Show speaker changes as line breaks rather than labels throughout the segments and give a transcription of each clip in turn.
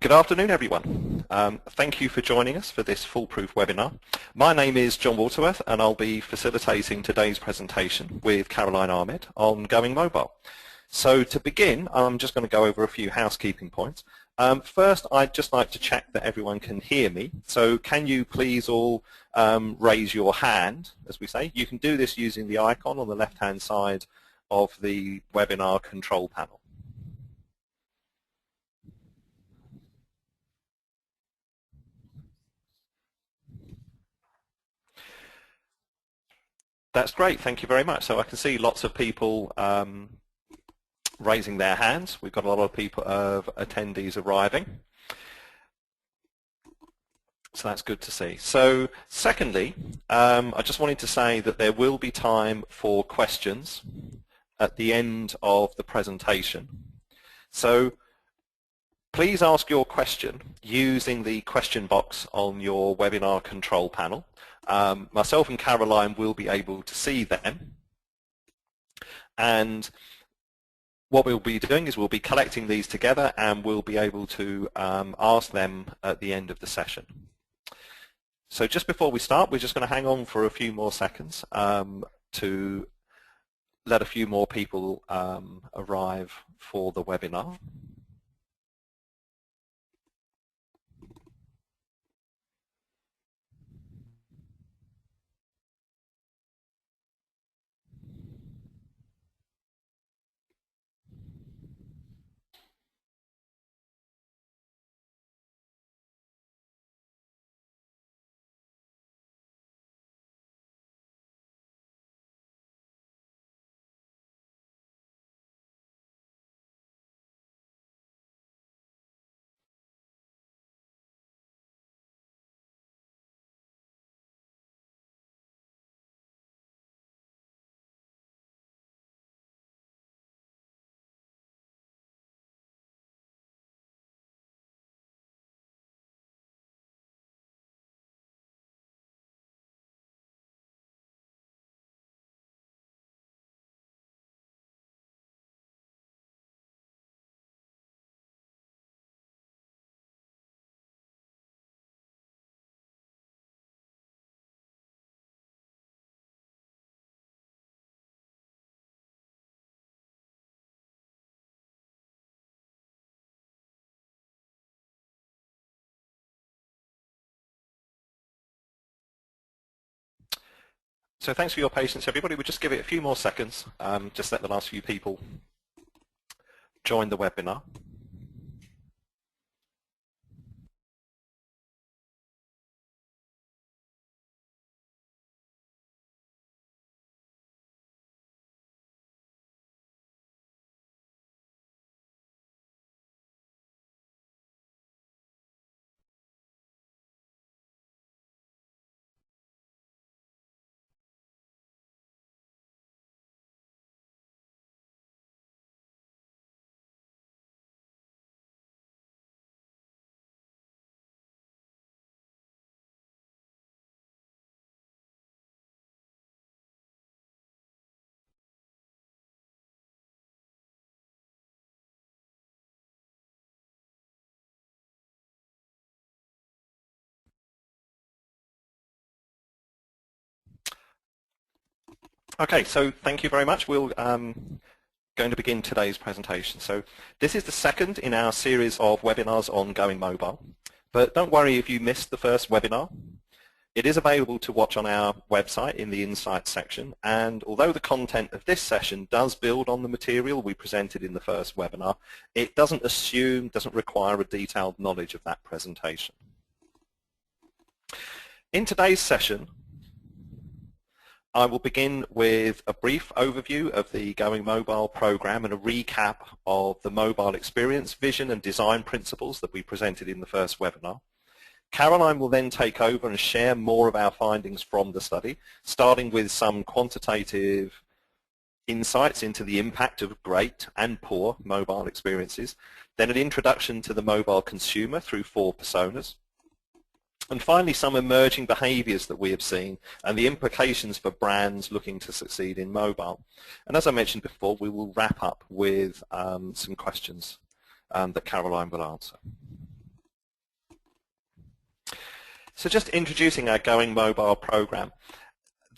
Good afternoon, everyone. Thank you for joining us for this Foolproof webinar. My name is John Waterworth, and I'll be facilitating today's presentation with Caroline Ahmed on Going Mobile. So to begin, I'm just going to go over a few housekeeping points. First, I'd just like to check that everyone can hear me. So can you please all raise your hand, as we say? You can do this using the icon on the left-hand side of the webinar control panel. That's great, thank you very much. So I can see lots of people raising their hands. We've got a lot of people, attendees arriving. So that's good to see. So secondly, I just wanted to say that there will be time for questions at the end of the presentation. So please ask your question using the question box on your webinar control panel. Myself and Caroline will be able to see them, and what we'll be doing is we'll be collecting these together and we'll be able to ask them at the end of the session. So just before we start, we're just going to hang on for a few more seconds to let a few more people arrive for the webinar. So thanks for your patience, everybody. We'll just give it a few more seconds, just let the last few people join the webinar. Okay, so thank you very much. We're going to begin today's presentation. So this is the second in our series of webinars on Going Mobile. But don't worry if you missed the first webinar. It is available to watch on our website in the Insights section, and although the content of this session does build on the material we presented in the first webinar, it doesn't require a detailed knowledge of that presentation. In today's session, I will begin with a brief overview of the Going Mobile program and a recap of the mobile experience, vision and design principles that we presented in the first webinar. Caroline will then take over and share more of our findings from the study, starting with some quantitative insights into the impact of great and poor mobile experiences, then an introduction to the mobile consumer through 4 personas, and finally some emerging behaviours that we have seen and the implications for brands looking to succeed in mobile. And as I mentioned before, we will wrap up with some questions that Caroline will answer. So just introducing our Going Mobile program.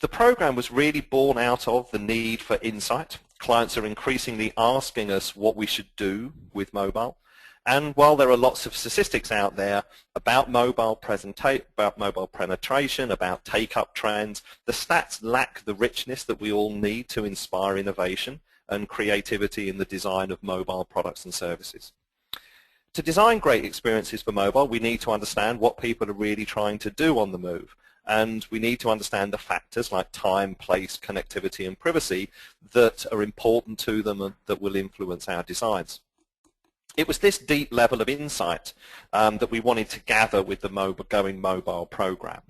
The program was really born out of the need for insight. Clients are increasingly asking us what we should do with mobile. And while there are lots of statistics out there about mobile penetration, about take-up trends, the stats lack the richness that we all need to inspire innovation and creativity in the design of mobile products and services. To design great experiences for mobile, we need to understand what people are really trying to do on the move. And we need to understand the factors like time, place, connectivity, and privacy that are important to them and that will influence our designs. It was this deep level of insight that we wanted to gather with the Going Mobile program.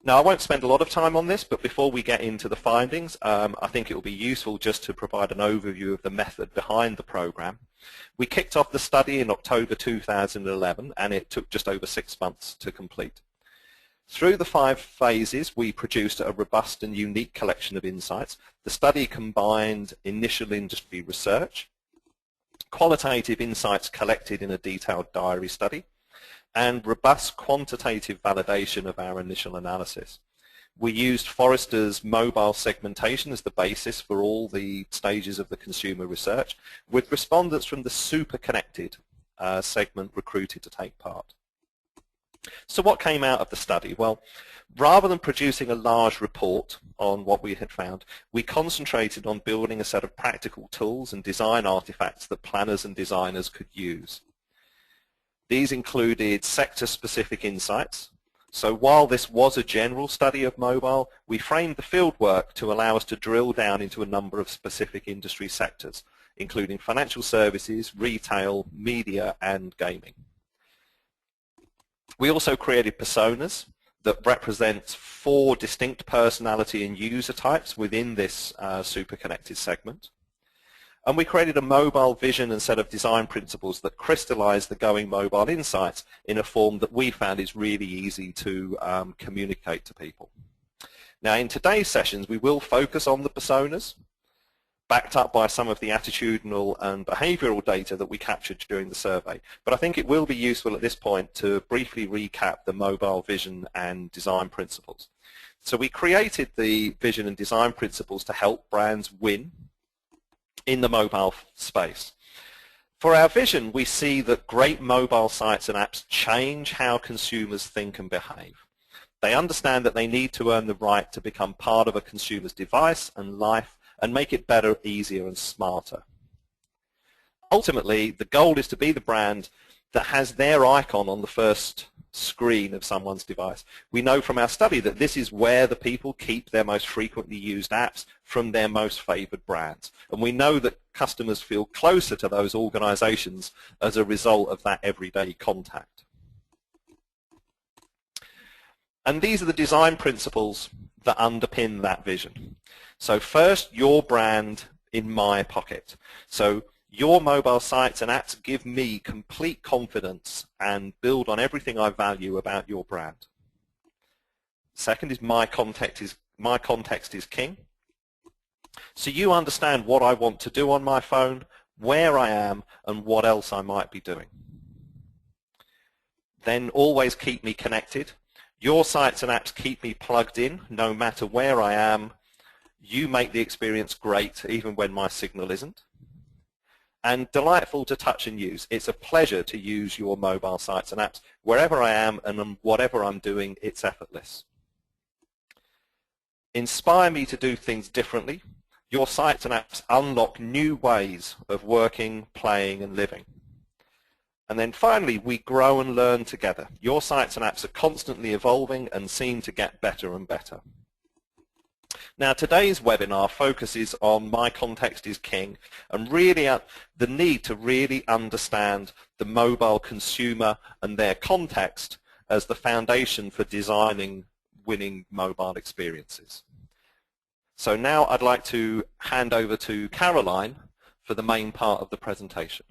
Now, I won't spend a lot of time on this, but before we get into the findings, I think it will be useful just to provide an overview of the method behind the program. We kicked off the study in October 2011, and it took just over 6 months to complete. Through the 5 phases, we produced a robust and unique collection of insights. The study combined initial industry research, qualitative insights collected in a detailed diary study, and robust quantitative validation of our initial analysis. We used Forrester's mobile segmentation as the basis for all the stages of the consumer research, with respondents from the super connected segment recruited to take part. So what came out of the study? Well, rather than producing a large report on what we had found, we concentrated on building a set of practical tools and design artifacts that planners and designers could use. These included sector-specific insights. So while this was a general study of mobile, we framed the fieldwork to allow us to drill down into a number of specific industry sectors, including financial services, retail, media, and gaming. We also created personas that represent 4 distinct personality and user types within this super connected segment. And we created a mobile vision and set of design principles that crystallize the Going Mobile insights in a form that we found is really easy to communicate to people. Now, in today's sessions, we will focus on the personas, backed up by some of the attitudinal and behavioral data that we captured during the survey. But I think it will be useful at this point to briefly recap the mobile vision and design principles. So we created the vision and design principles to help brands win in the mobile space. For our vision, we see that great mobile sites and apps change how consumers think and behave. They understand that they need to earn the right to become part of a consumer's device and life and make it better, easier, and smarter. Ultimately, the goal is to be the brand that has their icon on the first screen of someone's device. We know from our study that this is where the people keep their most frequently used apps from their most favored brands. And we know that customers feel closer to those organizations as a result of that everyday contact. And these are the design principles that underpin that vision. So first, your brand in my pocket. So your mobile sites and apps give me complete confidence and build on everything I value about your brand. Second is my context is king. So you understand what I want to do on my phone, where I am, and what else I might be doing. Then always keep me connected. Your sites and apps keep me plugged in no matter where I am. You make the experience great even when my signal isn't. And delightful to touch and use. It's a pleasure to use your mobile sites and apps. Wherever I am and whatever I'm doing, it's effortless. Inspire me to do things differently. Your sites and apps unlock new ways of working, playing, and living. And then finally, we grow and learn together. Your sites and apps are constantly evolving and seem to get better and better. Now, today's webinar focuses on my context is king and really the need to really understand the mobile consumer and their context as the foundation for designing winning mobile experiences. So now I'd like to hand over to Caroline for the main part of the presentation.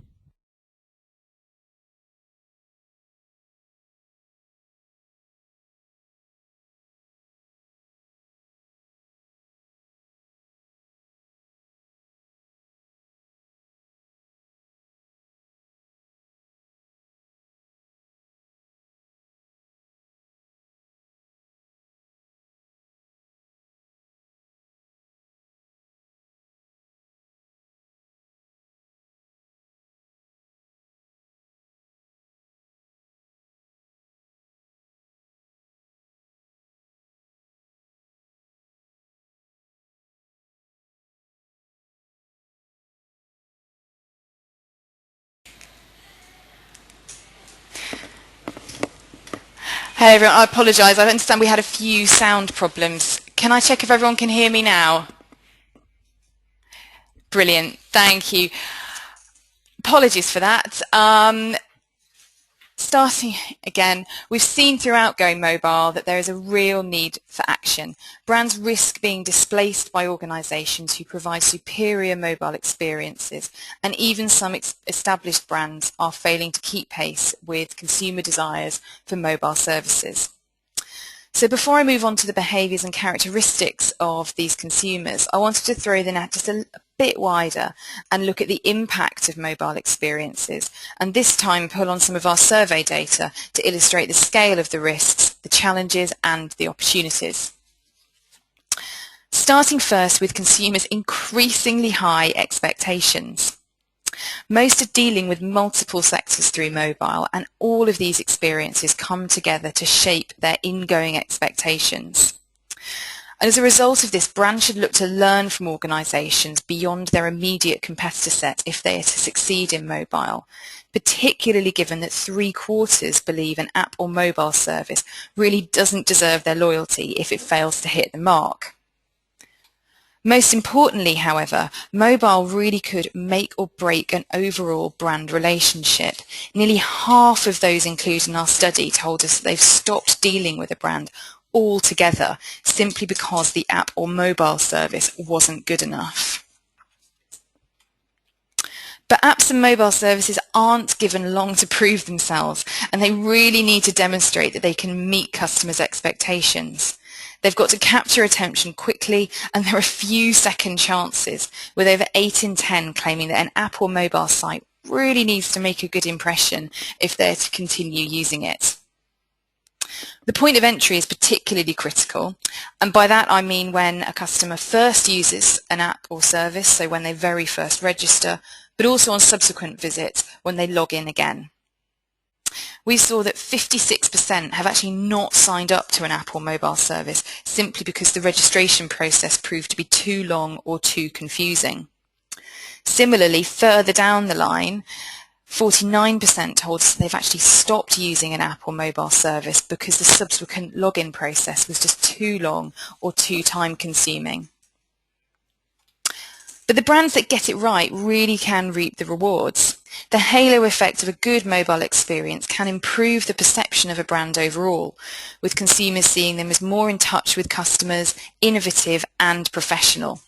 Hey everyone, I apologise. I understand we had a few sound problems. Can I check if everyone can hear me now? Brilliant, thank you. Apologies for that. Starting again, we've seen throughout Going Mobile that there is a real need for action. Brands risk being displaced by organisations who provide superior mobile experiences, and even some established brands are failing to keep pace with consumer desires for mobile services. So before I move on to the behaviours and characteristics of these consumers, I wanted to throw the net just a bit wider and look at the impact of mobile experiences, and this time pull on some of our survey data to illustrate the scale of the risks, the challenges and the opportunities. Starting first with consumers' increasingly high expectations. Most are dealing with multiple sectors through mobile, and all of these experiences come together to shape their ingoing expectations. And as a result of this, brands should look to learn from organisations beyond their immediate competitor set if they are to succeed in mobile, particularly given that 3/4 believe an app or mobile service really doesn't deserve their loyalty if it fails to hit the mark. Most importantly, however, mobile really could make or break an overall brand relationship. Nearly half of those included in our study told us that they've stopped dealing with a brand altogether simply because the app or mobile service wasn't good enough. But apps and mobile services aren't given long to prove themselves, and they really need to demonstrate that they can meet customers' expectations. They've got to capture attention quickly, and there are few second chances, with over 8 in 10 claiming that an app or mobile site really needs to make a good impression if they're to continue using it. The point of entry is particularly critical, and by that I mean when a customer first uses an app or service, so when they very first register, but also on subsequent visits when they log in again. We saw that 56% have actually not signed up to an app or mobile service simply because the registration process proved to be too long or too confusing. Similarly, further down the line, 49% told us they've actually stopped using an app or mobile service because the subsequent login process was just too long or too time-consuming. But the brands that get it right really can reap the rewards. The halo effect of a good mobile experience can improve the perception of a brand overall, with consumers seeing them as more in touch with customers, innovative and professional.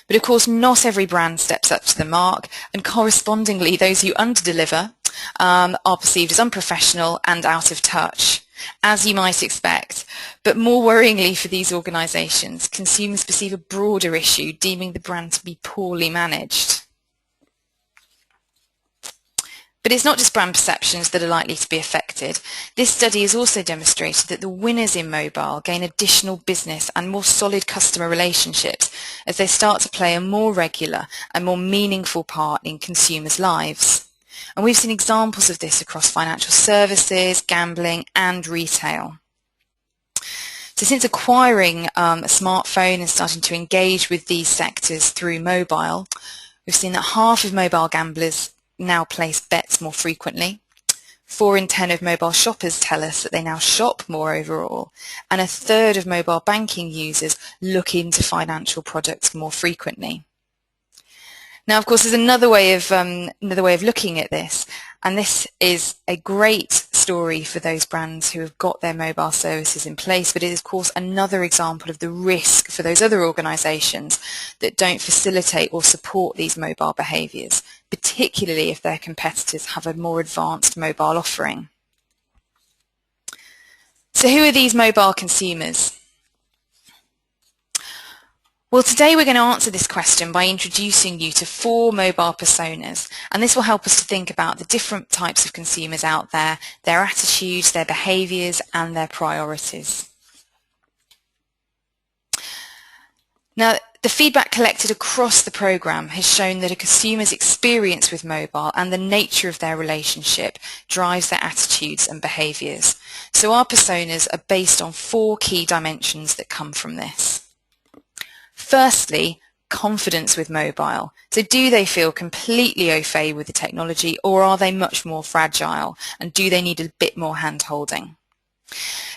But of course, not every brand steps up to the mark, and correspondingly those who underdeliver are perceived as unprofessional and out of touch, as you might expect. But more worryingly for these organisations, consumers perceive a broader issue, deeming the brand to be poorly managed. But it's not just brand perceptions that are likely to be affected. This study has also demonstrated that the winners in mobile gain additional business and more solid customer relationships as they start to play a more regular and more meaningful part in consumers' lives. And we've seen examples of this across financial services, gambling and retail. So since acquiring a smartphone and starting to engage with these sectors through mobile, we've seen that half of mobile gamblers now place bets more frequently. 4 in 10 of mobile shoppers tell us that they now shop more overall, and 1/3 of mobile banking users look into financial products more frequently. Now, of course, there's another way of looking at this, and this is a great story for those brands who have got their mobile services in place, but it is, of course, another example of the risk for those other organisations that don't facilitate or support these mobile behaviours, particularly if their competitors have a more advanced mobile offering. So who are these mobile consumers? Well, today we're going to answer this question by introducing you to 4 mobile personas, and this will help us to think about the different types of consumers out there, their attitudes, their behaviours and their priorities. Now, the feedback collected across the programme has shown that a consumer's experience with mobile and the nature of their relationship drives their attitudes and behaviours. So our personas are based on 4 key dimensions that come from this. Firstly, confidence with mobile? So do they feel completely au fait with the technology, or are they much more fragile, and do they need a bit more hand-holding?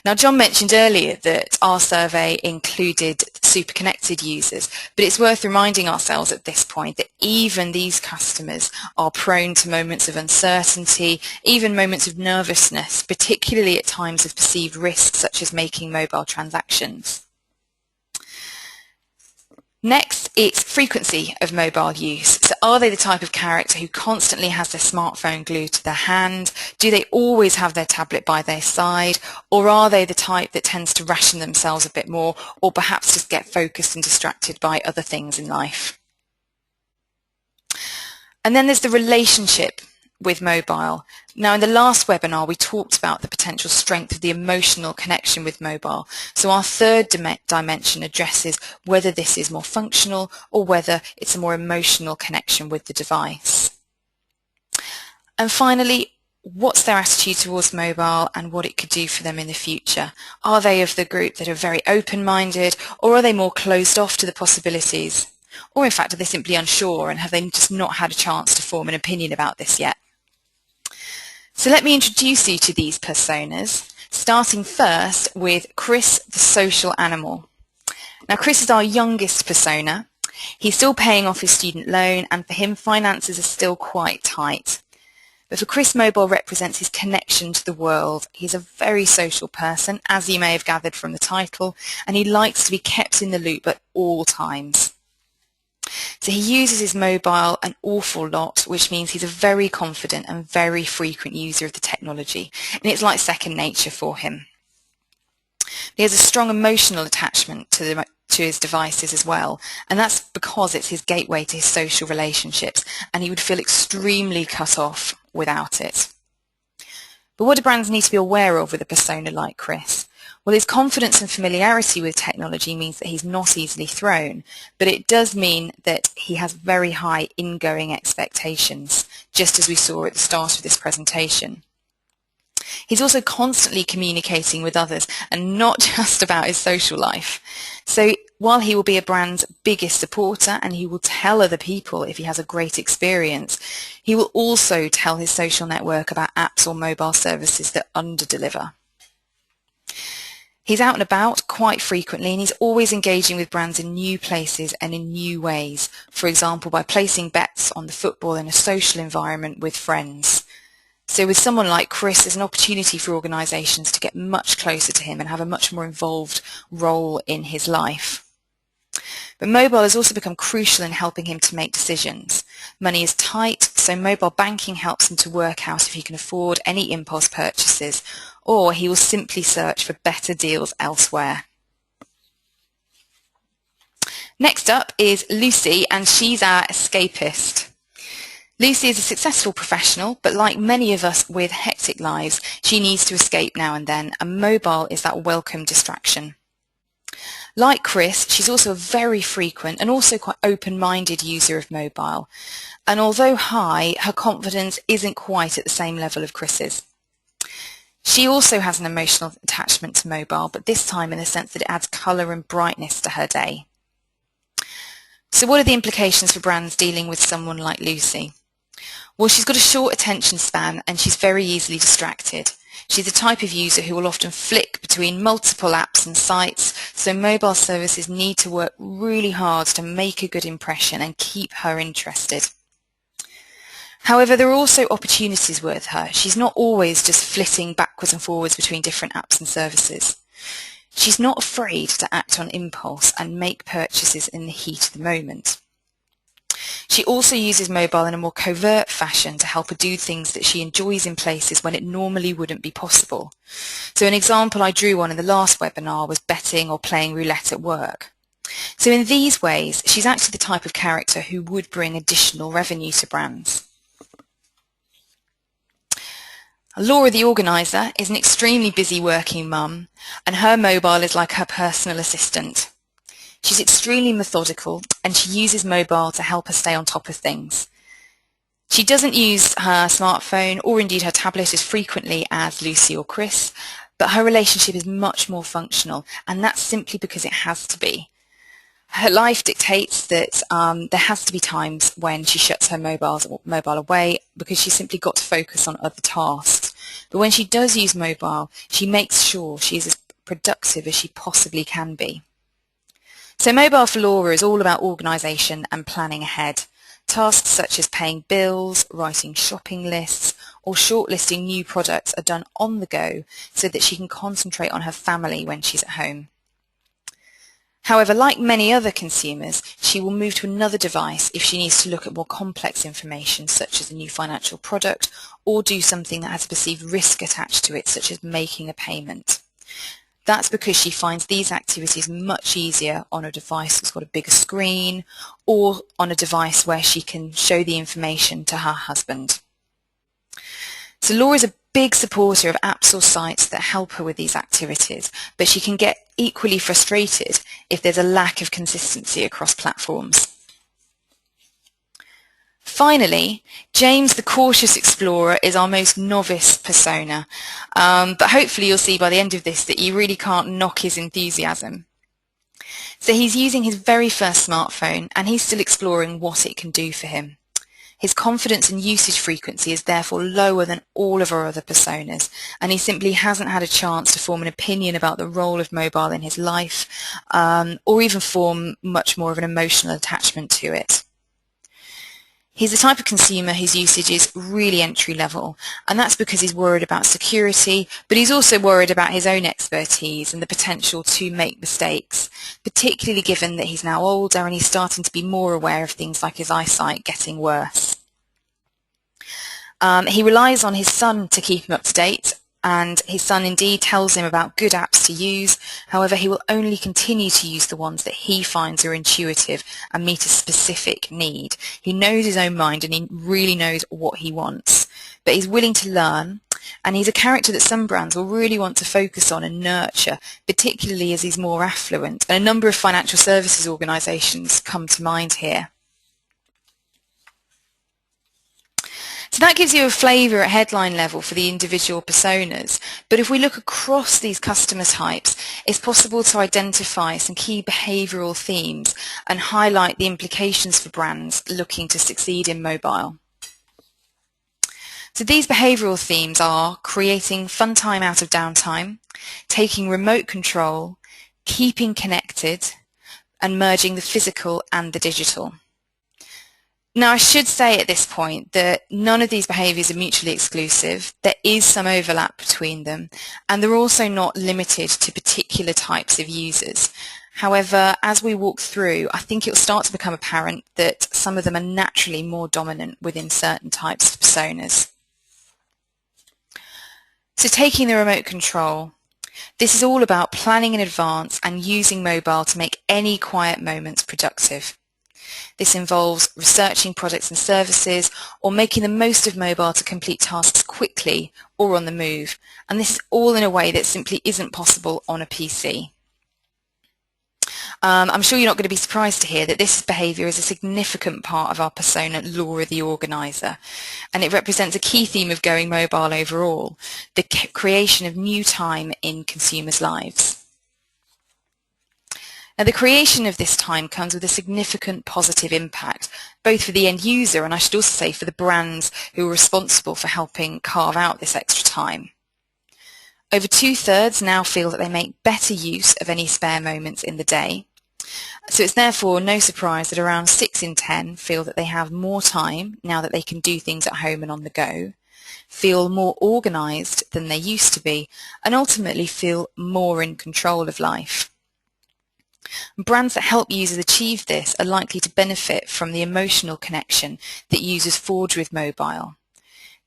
Now, John mentioned earlier that our survey included super connected users, but it's worth reminding ourselves at this point that even these customers are prone to moments of uncertainty, even moments of nervousness, particularly at times of perceived risk, such as making mobile transactions. Next, it's frequency of mobile use. So are they the type of character who constantly has their smartphone glued to their hand? Do they always have their tablet by their side? Or are they the type that tends to ration themselves a bit more, or perhaps just get focused and distracted by other things in life? And then there's the relationship with mobile. Now, in the last webinar, we talked about the potential strength of the emotional connection with mobile. So our third dimension addresses whether this is more functional or whether it's a more emotional connection with the device. And finally, what's their attitude towards mobile and what it could do for them in the future? Are they of the group that are very open-minded, or are they more closed off to the possibilities? Or in fact, are they simply unsure, and have they just not had a chance to form an opinion about this yet? So let me introduce you to these personas, starting first with Chris, the social animal. Now, Chris is our youngest persona. He's still paying off his student loan, and for him, finances are still quite tight. But for Chris, mobile represents his connection to the world. He's a very social person, as you may have gathered from the title, and he likes to be kept in the loop at all times. So he uses his mobile an awful lot, which means he's a very confident and very frequent user of the technology, and it's like second nature for him. He has a strong emotional attachment to his devices as well, and that's because it's his gateway to his social relationships, and he would feel extremely cut off without it. But what do brands need to be aware of with a persona like Chris? Well, his confidence and familiarity with technology means that he's not easily thrown, but it does mean that he has very high ingoing expectations, just as we saw at the start of this presentation. He's also constantly communicating with others and not just about his social life. So while he will be a brand's biggest supporter and he will tell other people if he has a great experience, he will also tell his social network about apps or mobile services that underdeliver. He's out and about quite frequently, and he's always engaging with brands in new places and in new ways, for example by placing bets on the football in a social environment with friends. So with someone like Chris, there's an opportunity for organisations to get much closer to him and have a much more involved role in his life. But mobile has also become crucial in helping him to make decisions. Money is tight, so mobile banking helps him to work out if he can afford any impulse purchases, or he will simply search for better deals elsewhere. Next up is Lucy, and she's our escapist. Lucy is a successful professional, but like many of us with hectic lives, she needs to escape now and then, and mobile is that welcome distraction. Like Chris, she's also a very frequent and also quite open-minded user of mobile, and although high, her confidence isn't quite at the same level of Chris's. She also has an emotional attachment to mobile, but this time in the sense that it adds colour and brightness to her day. So what are the implications for brands dealing with someone like Lucy? Well, she's got a short attention span and she's very easily distracted. She's the type of user who will often flick between multiple apps and sites, so mobile services need to work really hard to make a good impression and keep her interested. However, there are also opportunities with her. She's not always just flitting backwards and forwards between different apps and services. She's not afraid to act on impulse and make purchases in the heat of the moment. She also uses mobile in a more covert fashion to help her do things that she enjoys in places when it normally wouldn't be possible. So an example I drew on in the last webinar was betting or playing roulette at work. So in these ways, she's actually the type of character who would bring additional revenue to brands. Laura, the organiser, is an extremely busy working mum, and her mobile is like her personal assistant. She's extremely methodical, and she uses mobile to help her stay on top of things. She doesn't use her smartphone or indeed her tablet as frequently as Lucy or Chris, but her relationship is much more functional, and that's simply because it has to be. Her life dictates that there has to be times when she shuts her mobile away because she's simply got to focus on other tasks. But when she does use mobile, she makes sure she is as productive as she possibly can be. So mobile for Laura is all about organisation and planning ahead. Tasks such as paying bills, writing shopping lists, or shortlisting new products are done on the go so that she can concentrate on her family when she's at home. However, like many other consumers, she will move to another device if she needs to look at more complex information such as a new financial product or do something that has a perceived risk attached to it, such as making a payment. That's because she finds these activities much easier on a device that's got a bigger screen or on a device where she can show the information to her husband. So Laura is a big supporter of apps or sites that help her with these activities, but she can get equally frustrated if there's a lack of consistency across platforms. Finally, James the cautious explorer is our most novice persona, but hopefully you'll see by the end of this that you really can't knock his enthusiasm. So he's using his very first smartphone and he's still exploring what it can do for him. His confidence and usage frequency is therefore lower than all of our other personas, and he simply hasn't had a chance to form an opinion about the role of mobile in his life, or even form much more of an emotional attachment to it. He's the type of consumer whose usage is really entry level, and that's because he's worried about security, but he's also worried about his own expertise and the potential to make mistakes, particularly given that he's now older and he's starting to be more aware of things like his eyesight getting worse. He relies on his son to keep him up to date, and his son indeed tells him about good apps to use. However, he will only continue to use the ones that he finds are intuitive and meet a specific need. He knows his own mind and he really knows what he wants, but he's willing to learn, and he's a character that some brands will really want to focus on and nurture, particularly as he's more affluent. And a number of financial services organisations come to mind here. So that gives you a flavour at headline level for the individual personas, but if we look across these customer types, it's possible to identify some key behavioural themes and highlight the implications for brands looking to succeed in mobile. So these behavioural themes are creating fun time out of downtime, taking remote control, keeping connected, and merging the physical and the digital. Now, I should say at this point that none of these behaviours are mutually exclusive. There is some overlap between them, and they're also not limited to particular types of users. However, as we walk through, I think it will start to become apparent that some of them are naturally more dominant within certain types of personas. So taking the remote control. This is all about planning in advance and using mobile to make any quiet moments productive. This involves researching products and services or making the most of mobile to complete tasks quickly or on the move, and this is all in a way that simply isn't possible on a PC. I'm sure you're not going to be surprised to hear that this behaviour is a significant part of our persona, Laura the Organiser, and it represents a key theme of going mobile overall, the creation of new time in consumers' lives. Now, the creation of this time comes with a significant positive impact, both for the end user and I should also say for the brands who are responsible for helping carve out this extra time. Over 2/3 now feel that they make better use of any spare moments in the day. So it's therefore no surprise that around 6 in 10 feel that they have more time now that they can do things at home and on the go, feel more organised than they used to be, and ultimately feel more in control of life. Brands that help users achieve this are likely to benefit from the emotional connection that users forge with mobile.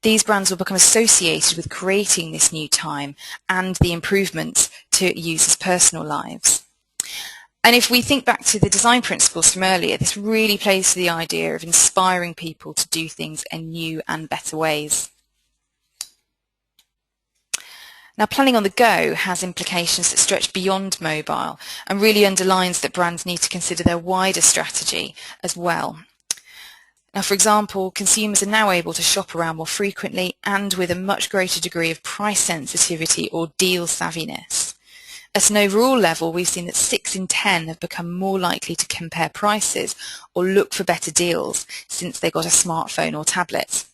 These brands will become associated with creating this new time and the improvements to users' personal lives. And if we think back to the design principles from earlier, this really plays to the idea of inspiring people to do things in new and better ways. Now, planning on the go has implications that stretch beyond mobile and really underlines that brands need to consider their wider strategy as well. Now, for example, consumers are now able to shop around more frequently and with a much greater degree of price sensitivity or deal savviness. At an overall level, we've seen that 6 in 10 have become more likely to compare prices or look for better deals since they got a smartphone or tablet.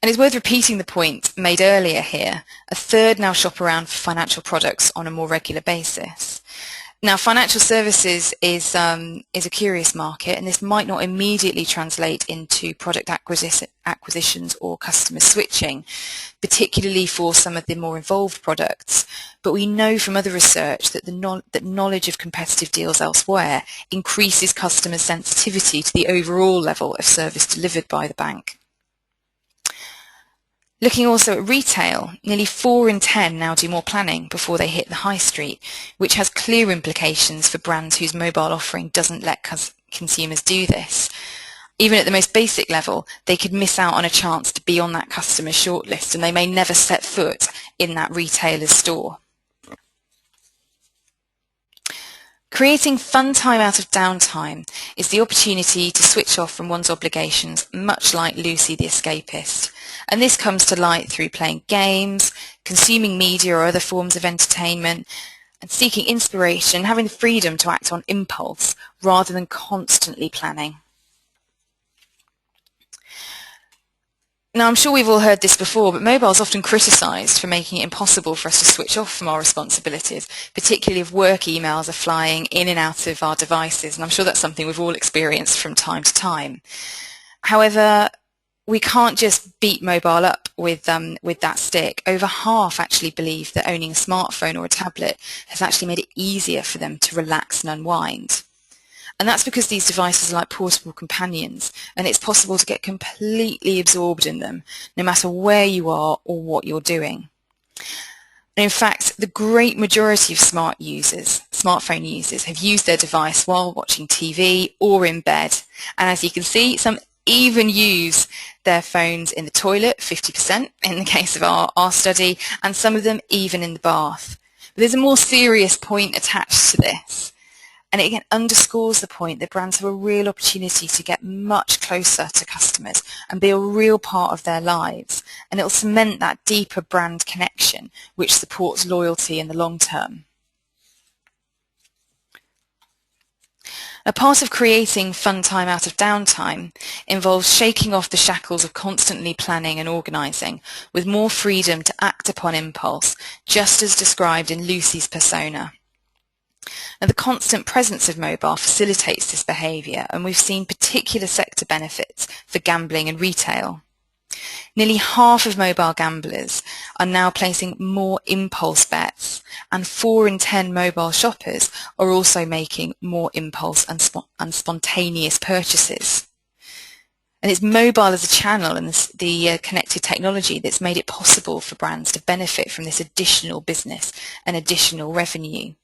And it's worth repeating the point made earlier here. A third now shop around for financial products on a more regular basis. Now, financial services is a curious market, and this might not immediately translate into product acquisitions or customer switching, particularly for some of the more involved products. But we know from other research that that knowledge of competitive deals elsewhere increases customers' sensitivity to the overall level of service delivered by the bank. Looking also at retail, nearly 4 in 10 now do more planning before they hit the high street, which has clear implications for brands whose mobile offering doesn't let consumers do this. Even at the most basic level, they could miss out on a chance to be on that customer shortlist, and they may never set foot in that retailer's store. Creating fun time out of downtime is the opportunity to switch off from one's obligations, much like Lucy the escapist. And this comes to light through playing games, consuming media or other forms of entertainment, and seeking inspiration and having the freedom to act on impulse rather than constantly planning. Now, I'm sure we've all heard this before, but mobile is often criticised for making it impossible for us to switch off from our responsibilities, particularly if work emails are flying in and out of our devices, and I'm sure that's something we've all experienced from time to time. However, we can't just beat mobile up with that stick. Over half actually believe that owning a smartphone or a tablet has actually made it easier for them to relax and unwind. And that's because these devices are like portable companions, and it's possible to get completely absorbed in them, no matter where you are or what you're doing. And in fact, the great majority of smartphone users, have used their device while watching TV or in bed. And as you can see, some even use their phones in the toilet, 50% in the case of our study, and some of them even in the bath. But there's a more serious point attached to this. And it again underscores the point that brands have a real opportunity to get much closer to customers and be a real part of their lives. And it will cement that deeper brand connection, which supports loyalty in the long term. A part of creating fun time out of downtime involves shaking off the shackles of constantly planning and organising, with more freedom to act upon impulse, just as described in Lucy's persona. Now, the constant presence of mobile facilitates this behaviour, and we've seen particular sector benefits for gambling and retail. Nearly half of mobile gamblers are now placing more impulse bets, and 4 in 10 mobile shoppers are also making more impulse and spontaneous purchases. And it's mobile as a channel and the connected technology that's made it possible for brands to benefit from this additional business and additional revenue.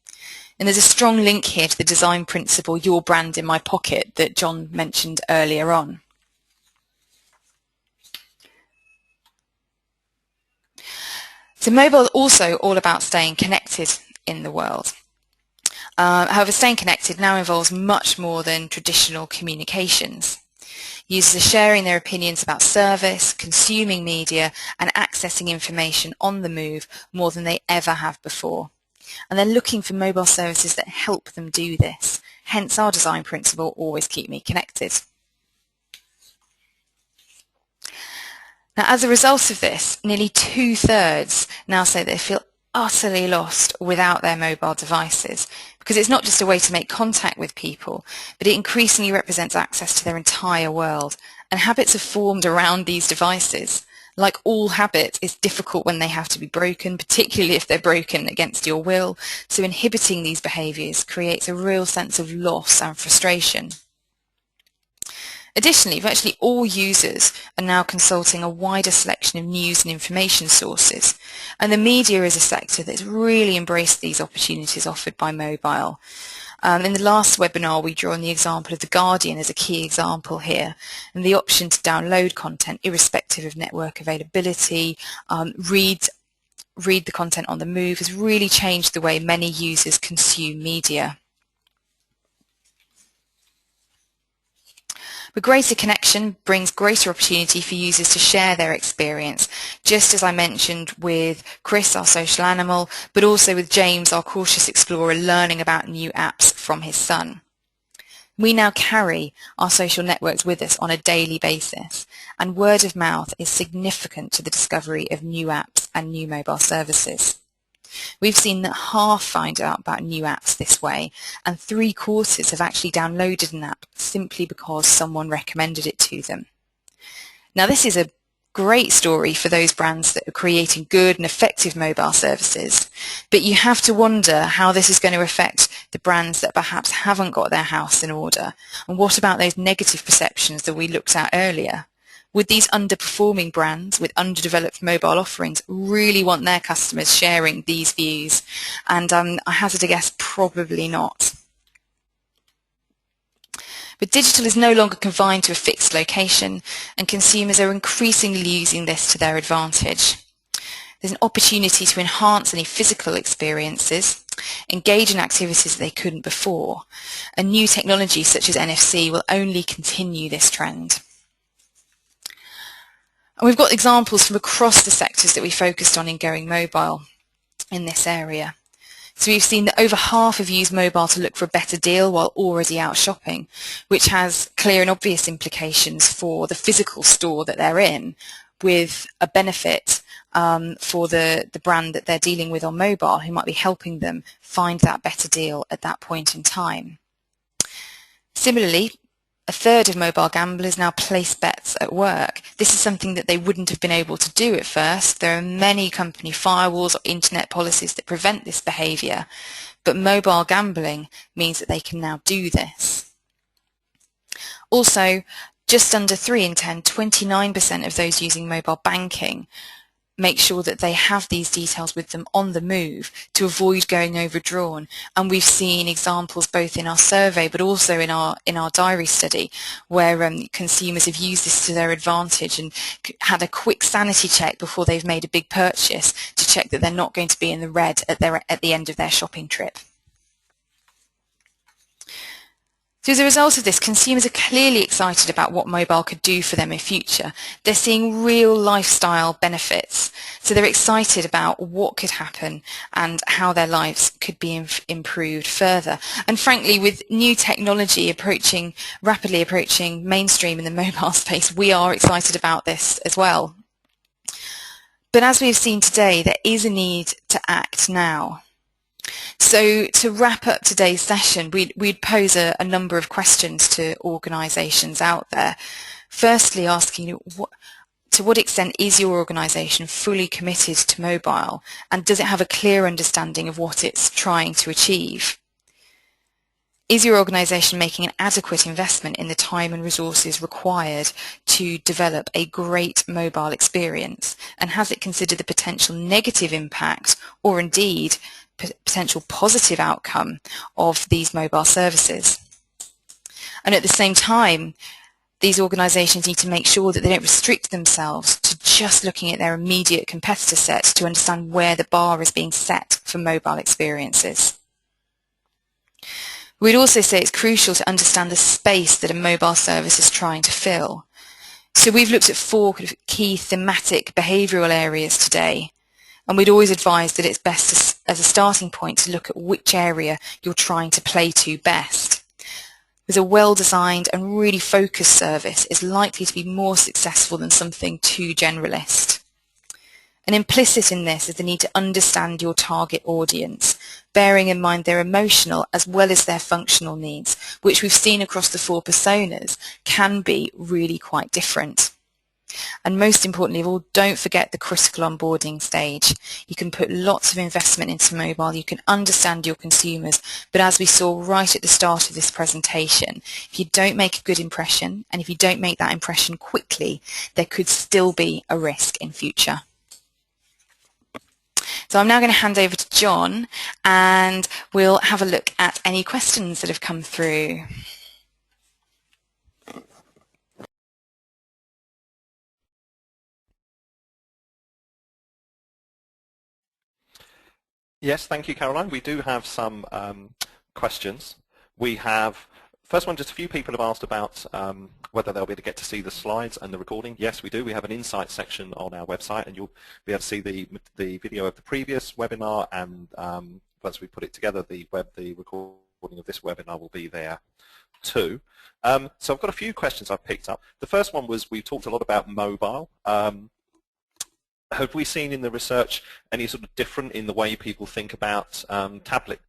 And there's a strong link here to the design principle, your brand in my pocket, that John mentioned earlier on. So mobile is also all about staying connected in the world. However, staying connected now involves much more than traditional communications. Users are sharing their opinions about service, consuming media, and accessing information on the move more than they ever have before. And they're looking for mobile services that help them do this. Hence our design principle, always keep me connected. Now, as a result of this, nearly 2/3 now say they feel utterly lost without their mobile devices, because it's not just a way to make contact with people, but it increasingly represents access to their entire world, and habits are formed around these devices. Like all habits, it's difficult when they have to be broken, particularly if they're broken against your will, so inhibiting these behaviours creates a real sense of loss and frustration. Additionally, virtually all users are now consulting a wider selection of news and information sources, and the media is a sector that's really embraced these opportunities offered by mobile. In the last webinar, we drew on the example of The Guardian as a key example here, and the option to download content irrespective of network availability, read the content on the move, has really changed the way many users consume media. But greater connection brings greater opportunity for users to share their experience, just as I mentioned with Chris, our social animal, but also with James, our cautious explorer, learning about new apps from his son. We now carry our social networks with us on a daily basis, and word of mouth is significant to the discovery of new apps and new mobile services. We've seen that half find out about new apps this way, and 3/4 have actually downloaded an app simply because someone recommended it to them. Now, this is a great story for those brands that are creating good and effective mobile services, but you have to wonder how this is going to affect the brands that perhaps haven't got their house in order. And what about those negative perceptions that we looked at earlier? Would these underperforming brands with underdeveloped mobile offerings really want their customers sharing these views? And I hazard a guess, probably not. But digital is no longer confined to a fixed location, and consumers are increasingly using this to their advantage. There's an opportunity to enhance any physical experiences, engage in activities that they couldn't before, and new technologies such as NFC will only continue this trend. And we've got examples from across the sectors that we focused on in Going Mobile in this area. So we've seen that over half have used mobile to look for a better deal while already out shopping, which has clear and obvious implications for the physical store that they're in, with a benefit for the brand that they're dealing with on mobile, who might be helping them find that better deal at that point in time. Similarly, a third of mobile gamblers now place bets at work. This is something that they wouldn't have been able to do at first. There are many company firewalls or internet policies that prevent this behaviour, but mobile gambling means that they can now do this. Also, just under 3 in 10, 29% of those using mobile banking make sure that they have these details with them on the move to avoid going overdrawn. And we've seen examples both in our survey but also in our diary study where consumers have used this to their advantage and had a quick sanity check before they've made a big purchase to check that they're not going to be in the red at the end of their shopping trip. So as a result of this, consumers are clearly excited about what mobile could do for them in future. They're seeing real lifestyle benefits. So they're excited about what could happen and how their lives could be improved further. And frankly, with new technology rapidly approaching mainstream in the mobile space, we are excited about this as well. But as we've seen today, there is a need to act now. So to wrap up today's session, we'd pose a number of questions to organisations out there. Firstly, asking to what extent is your organisation fully committed to mobile, and does it have a clear understanding of what it's trying to achieve? Is your organisation making an adequate investment in the time and resources required to develop a great mobile experience, and has it considered the potential negative impact or indeed potential positive outcome of these mobile services? And at the same time, these organisations need to make sure that they don't restrict themselves to just looking at their immediate competitor set to understand where the bar is being set for mobile experiences. We'd also say it's crucial to understand the space that a mobile service is trying to fill. So we've looked at 4 key thematic behavioural areas today. And we'd always advise that it's best as a starting point to look at which area you're trying to play to best. With a well-designed and really focused service is likely to be more successful than something too generalist. And implicit in this is the need to understand your target audience, bearing in mind their emotional as well as their functional needs, which we've seen across the 4 personas can be really quite different. And most importantly of all, don't forget the critical onboarding stage. You can put lots of investment into mobile, you can understand your consumers, but as we saw right at the start of this presentation, if you don't make a good impression, and if you don't make that impression quickly, there could still be a risk in future. So I'm now going to hand over to John, and we'll have a look at any questions that have come through.
Yes, thank you, Caroline. We do have some questions. We have First one, just a few people have asked about whether they'll be able to get to see the slides and the recording. Yes, we do. We have an insights section on our website, and you'll be able to see the video of the previous webinar, and once we put it together, the recording of this webinar will be there too. So I've got a few questions I've picked up. The first one was, we talked a lot about mobile. Have we seen in the research any sort of different in the way people think about tablet?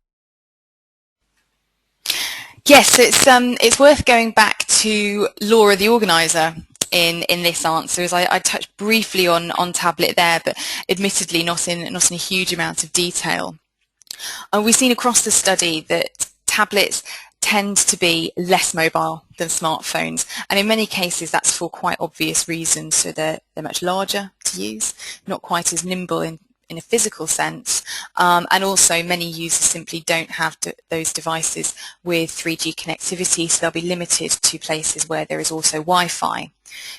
Yes, it's worth going back to Laura, the organiser, in this answer, as I touched briefly on tablet there, but admittedly not in a huge amount of detail. We've seen across the study that tablets tend to be less mobile than smartphones, and in many cases that's for quite obvious reasons. So they're much larger to use, not quite as nimble in a physical sense, and also many users simply don't have those devices with 3G connectivity, so they'll be limited to places where there is also Wi-Fi.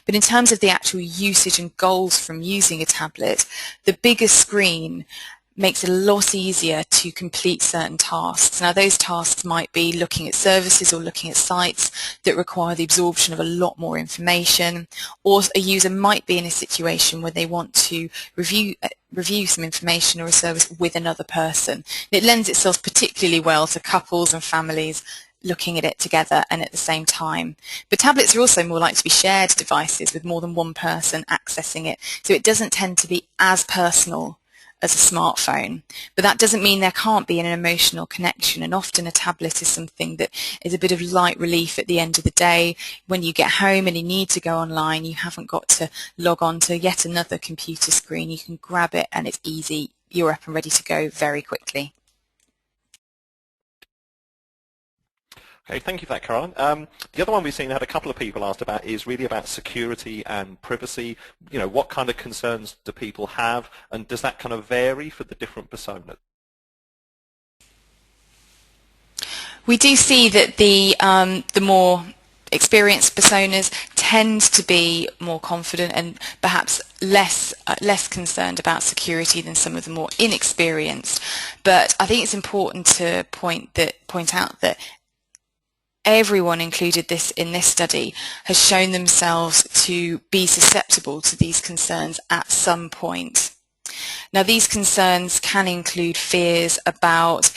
But in terms of the actual usage and goals from using a tablet, the bigger screen makes it a lot easier to complete certain tasks. Now, those tasks might be looking at services or looking at sites that require the absorption of a lot more information, or a user might be in a situation where they want to review some information or a service with another person. It lends itself particularly well to couples and families looking at it together and at the same time. But tablets are also more likely to be shared devices with more than one person accessing it, so it doesn't tend to be as personal as a smartphone. But that doesn't mean there can't be an emotional connection, and often a tablet is something that is a bit of light relief at the end of the day. When you get home and you need to go online, you haven't got to log on to yet another computer screen. You can grab it and it's easy. You're up and ready to go very quickly.
Okay, thank you for that, Caroline. The other one we've seen, had a couple of people asked about, is really about security and privacy. You know, what kind of concerns do people have, and does that kind of vary for the different personas?
We do see that the more experienced personas tend to be more confident and perhaps less concerned about security than some of the more inexperienced. But I think it's important to point out that everyone included in this study has shown themselves to be susceptible to these concerns at some point. Now, these concerns can include fears about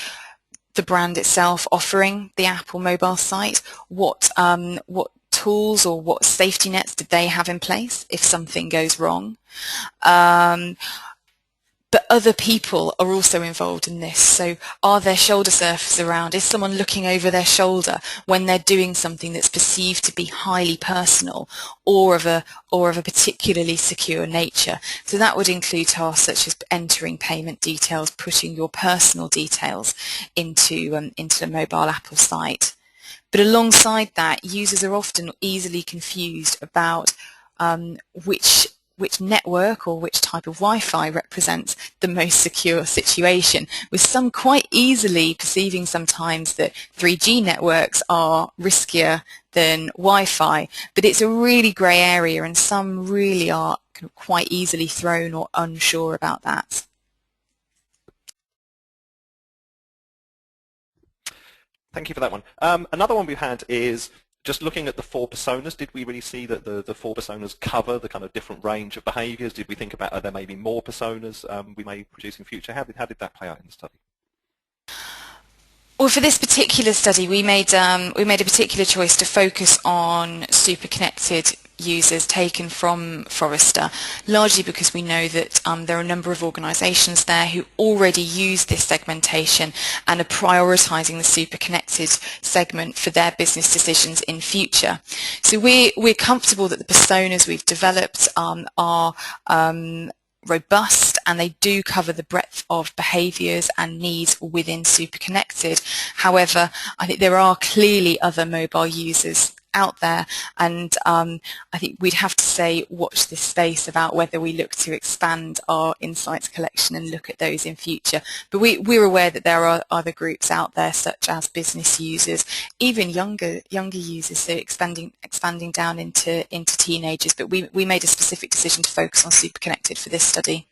the brand itself offering the Apple mobile site, what tools or what safety nets did they have in place if something goes wrong. But other people are also involved in this. So are there shoulder surfers around? Is someone looking over their shoulder when they're doing something that's perceived to be highly personal or of a particularly secure nature? So that would include tasks such as entering payment details, putting your personal details into the mobile Apple site. But alongside that, users are often easily confused about which network or which type of Wi-Fi represents the most secure situation, with some quite easily perceiving sometimes that 3G networks are riskier than Wi-Fi. But it's a really grey area, and some really are kind of quite easily thrown or unsure about that.
Thank you for that one. Another one we've had is just looking at the 4 personas. Did we really see that the 4 personas cover the kind of different range of behaviours? Did we think about, are there maybe more personas we may produce in future? How did that play out in the study?
Well, for this particular study, we made a particular choice to focus on super connected users taken from Forrester, largely because we know that there are a number of organisations there who already use this segmentation and are prioritising the super connected segment for their business decisions in future. So we're comfortable that the personas we've developed are robust, and they do cover the breadth of behaviours and needs within super connected. However, I think there are clearly other mobile users out there, and I think we'd have to say watch this space about whether we look to expand our insights collection and look at those in future. But we're aware that there are other groups out there, such as business users, even younger users, so expanding down into teenagers. But we made a specific decision to focus on super connected for this study.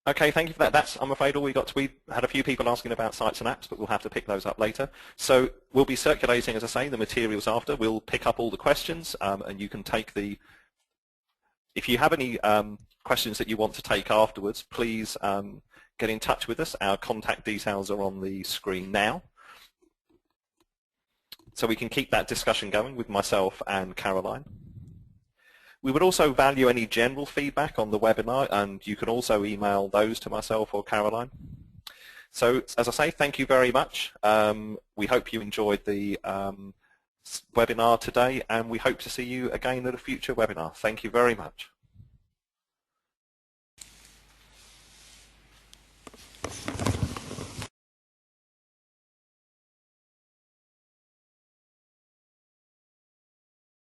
Okay, thank you for that. That's, I'm afraid, all we got. We had a few people asking about sites and apps, but we'll have to pick those up later. So we'll be circulating, as I say, the materials after. We'll pick up all the questions, and you can take the... If you have any questions that you want to take afterwards, please get in touch with us. Our contact details are on the screen now. So we can keep that discussion going with myself and Caroline. We would also value any general feedback on the webinar, and you can also email those to myself or Caroline. So, as I say, thank you very much. We hope you enjoyed the webinar today, and we hope to see you again at a future webinar. Thank you very much.